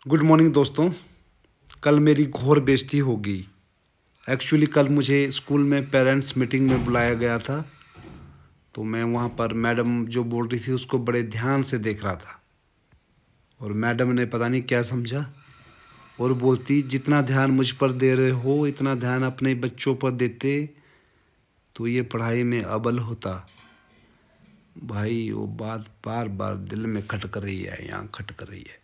Good morning दोस्तों। कल मेरी घोर बेइज्जती हो गई। एक्चुअली कल मुझे स्कूल में पेरेंट्स मीटिंग में बुलाया गया था। तो मैं वहाँ पर मैडम जो बोल रही थी उसको बड़े ध्यान से देख रहा था। और मैडम ने पता नहीं क्या समझा और बोलती, जितना ध्यान मुझ पर दे रहे हो इतना ध्यान अपने बच्चों पर देते तो ये पढ़ाई में अव्वल होता। भाई वो बात बार बार दिल में खटक रही है, यहाँ खटक रही है।